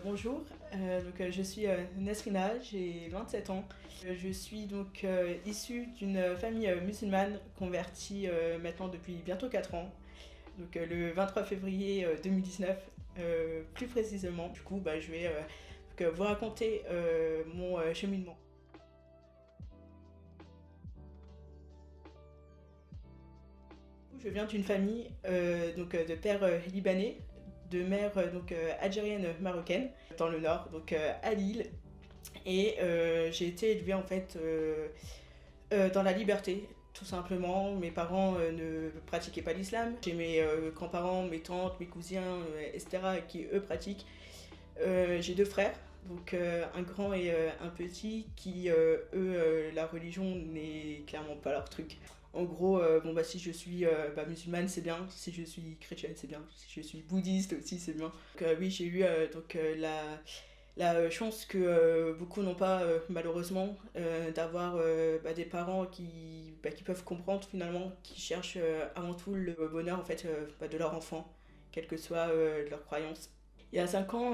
Bonjour, je suis Nesrina, j'ai 27 ans. Je suis issue d'une famille musulmane convertie maintenant depuis bientôt 4 ans, le 23 février 2019 plus précisément. Je vais vous raconter mon cheminement. Je viens d'une famille de père libanais, de mère algérienne marocaine, dans le nord, à Lille. Et j'ai été élevée dans la liberté, tout simplement. Mes parents ne pratiquaient pas l'islam. J'ai mes grands-parents, mes tantes, mes cousins, etc., qui eux pratiquent. J'ai deux frères, un grand et un petit, qui la religion n'est clairement pas leur truc. En gros, si je suis musulmane, c'est bien. Si je suis chrétienne, c'est bien. Si je suis bouddhiste aussi, c'est bien. Oui, j'ai eu la chance que beaucoup n'ont pas malheureusement d'avoir des parents qui peuvent comprendre finalement, qui cherchent avant tout le bonheur de leur enfant, quelle que soit leur croyance. Il y a 5 ans,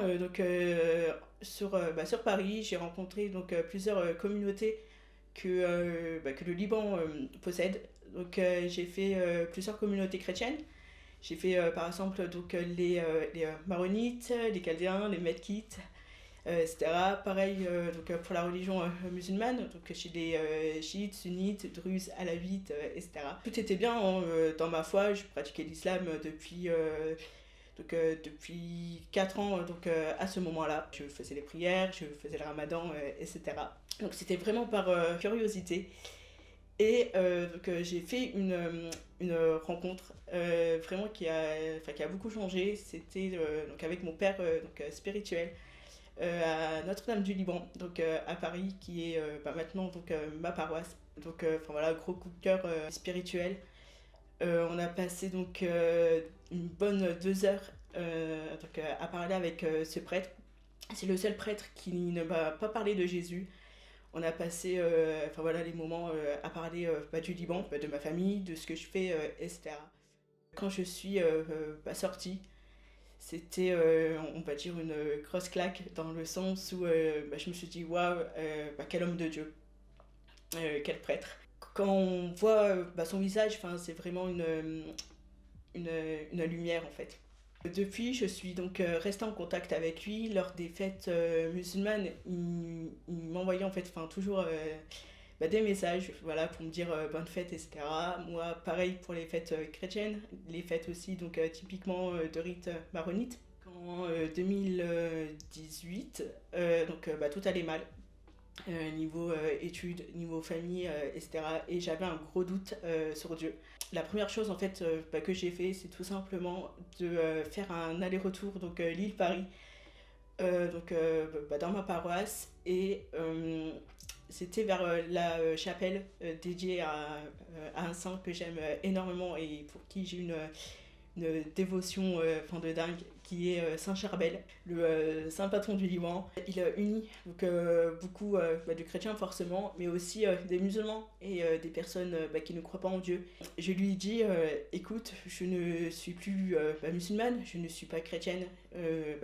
sur Paris, j'ai rencontré plusieurs communautés que le Liban possède. J'ai fait plusieurs communautés chrétiennes. J'ai fait par exemple les Maronites, les Chaldéens, les Medkites, etc. Pareil pour la religion musulmane, chez les chiites, sunnites, druzes, alavites, etc. Tout était bien hein, dans ma foi. Je pratiquais l'islam depuis 4 ans à ce moment-là. Je faisais les prières, je faisais le ramadan, etc. Donc c'était vraiment par curiosité. Et j'ai fait une rencontre vraiment qui a beaucoup changé. C'était avec mon père spirituel à Notre-Dame du Liban, à Paris, qui est maintenant ma paroisse. Gros coup de cœur spirituel. On a passé une bonne 2 heures à parler avec ce prêtre. C'est le seul prêtre qui ne m'a pas parlé de Jésus. On a passé les moments à parler du Liban, de ma famille, de ce que je fais, etc. Quand je suis sortie, c'était on va dire une grosse claque dans le sens où je me suis dit waouh, quel homme de Dieu, quel prêtre. Quand on voit son visage, c'est vraiment une lumière en fait. Depuis, je suis restée en contact avec lui lors des fêtes musulmanes. Il m'envoyait toujours des messages pour me dire bonne fête, etc. Moi, pareil pour les fêtes chrétiennes, les fêtes aussi typiquement de rite maronite. En 2018, tout allait mal. Niveau études, niveau famille, etc. Et j'avais un gros doute sur Dieu. La première chose que j'ai fait, c'est tout simplement de faire un aller-retour Lille-Paris dans ma paroisse, et c'était vers la chapelle dédiée à un saint que j'aime énormément et pour qui j'ai une dévotion de dingue, qui est Saint Charbel, le saint patron du Liban. Il unit beaucoup de chrétiens forcément, mais aussi des musulmans et des personnes qui ne croient pas en Dieu. Je lui dis écoute, je ne suis plus musulmane, je ne suis pas chrétienne,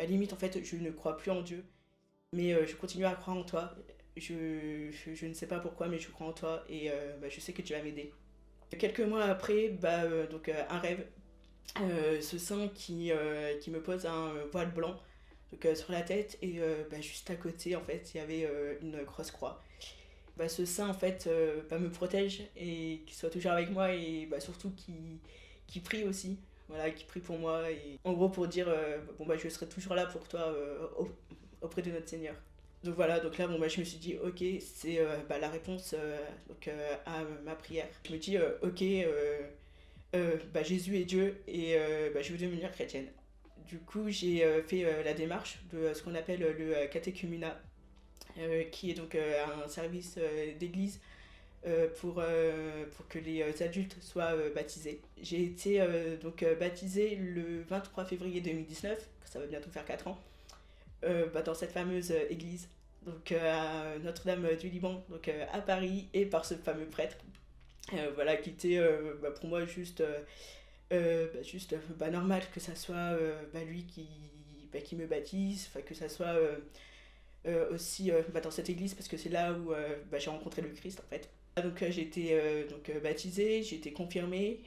limite je ne crois plus en Dieu, mais je continue à croire en toi. Je ne sais pas pourquoi, mais je crois en toi et je sais que tu vas m'aider. Quelques mois après, un rêve. Ce saint qui me pose un voile blanc sur la tête, et juste à côté il y avait une grosse croix. Ce saint me protège et qu'il soit toujours avec moi, et surtout qui prie aussi, voilà, qui prie pour moi, et en gros pour dire je serai toujours là pour toi auprès de notre Seigneur. Je me suis dit ok, c'est la réponse à ma prière. Je me dis ok, Jésus est Dieu, et je veux devenir chrétienne. Du coup, j'ai fait la démarche de ce qu'on appelle le catéchuménat, qui est un service d'église pour que les adultes soient baptisés. J'ai été baptisée le 23 février 2019, ça va bientôt faire 4 ans, dans cette fameuse église, à Notre-Dame du Liban, à Paris, et par ce fameux prêtre. Qui était pour moi juste normal que ça soit lui qui me baptise, que ça soit aussi dans cette église parce que c'est là où j'ai rencontré le Christ en fait. Donc j'ai été baptisée, j'ai été confirmée,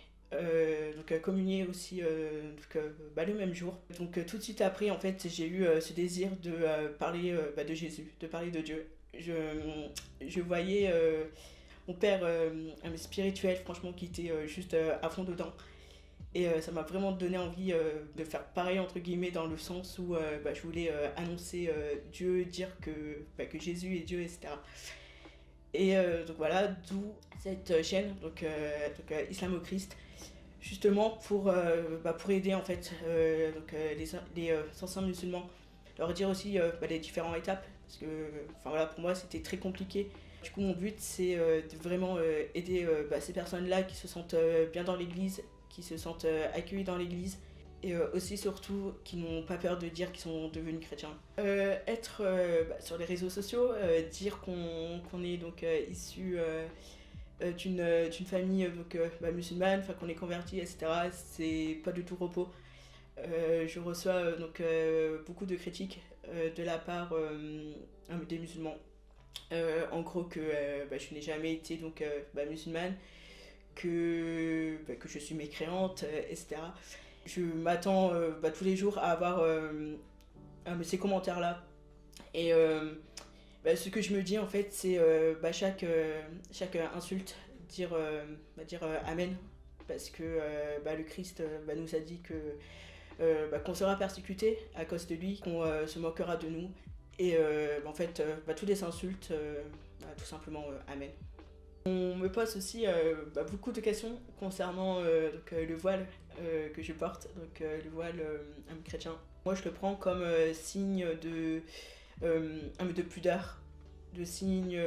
communiée aussi le même jour. Donc tout de suite après en fait j'ai eu ce désir de parler de Jésus, de parler de Dieu. Je voyais mon père spirituel franchement qui était juste à fond dedans. Et ça m'a vraiment donné envie de faire pareil entre guillemets dans le sens où je voulais annoncer Dieu, dire que Jésus est Dieu, etc. Et donc voilà, d'où cette chaîne, Islam au Christ, justement pour aider en fait les anciens musulmans, leur dire aussi les différentes étapes, parce que pour moi c'était très compliqué. Du coup mon but c'est de vraiment aider ces personnes-là qui se sentent bien dans l'église, qui se sentent accueillis dans l'église et aussi surtout qui n'ont pas peur de dire qu'ils sont devenus chrétiens. Être sur les réseaux sociaux, dire qu'on est donc issu d'une famille musulmane, qu'on est converti, etc. C'est pas du tout repos. Je reçois beaucoup de critiques de la part des musulmans. En gros que je n'ai jamais été musulmane, que je suis mécréante, etc. Je m'attends tous les jours à avoir ces commentaires-là. Et ce que je me dis en fait, c'est chaque insulte, dire Amen. Parce que le Christ nous a dit que qu'on sera persécuté à cause de lui, qu'on se moquera de nous. Et en fait, tous les insultes, tout simplement Amen. On me pose aussi beaucoup de questions concernant le voile que je porte, le voile chrétien. Moi je le prends comme signe de pudeur, de signe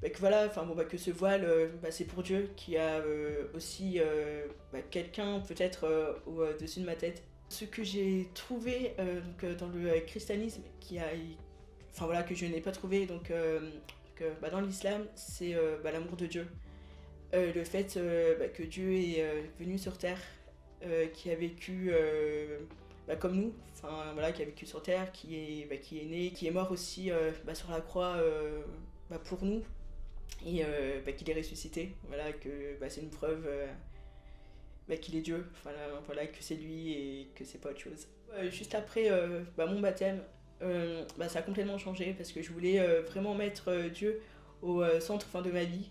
que ce voile c'est pour Dieu, qui a aussi quelqu'un peut-être au-dessus de ma tête. Ce que j'ai trouvé dans le christianisme que je n'ai pas trouvé dans l'islam, c'est l'amour de Dieu. Le fait que Dieu est venu sur terre, qui a vécu comme nous, qui a vécu sur terre, qui est né, qui est mort aussi sur la croix pour nous, et qu'il est ressuscité, que c'est une preuve qu'il est Dieu, que c'est lui et que c'est pas autre chose. Juste après mon baptême, ça a complètement changé parce que je voulais vraiment mettre Dieu au centre de ma vie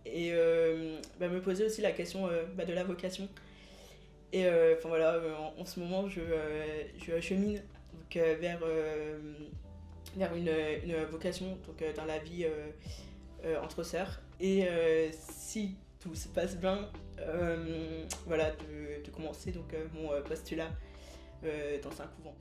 et me poser aussi la question de la vocation. Et en ce moment je chemine vers une vocation dans la vie entre sœurs. Et si tout se passe bien, de commencer mon postulat dans un couvent.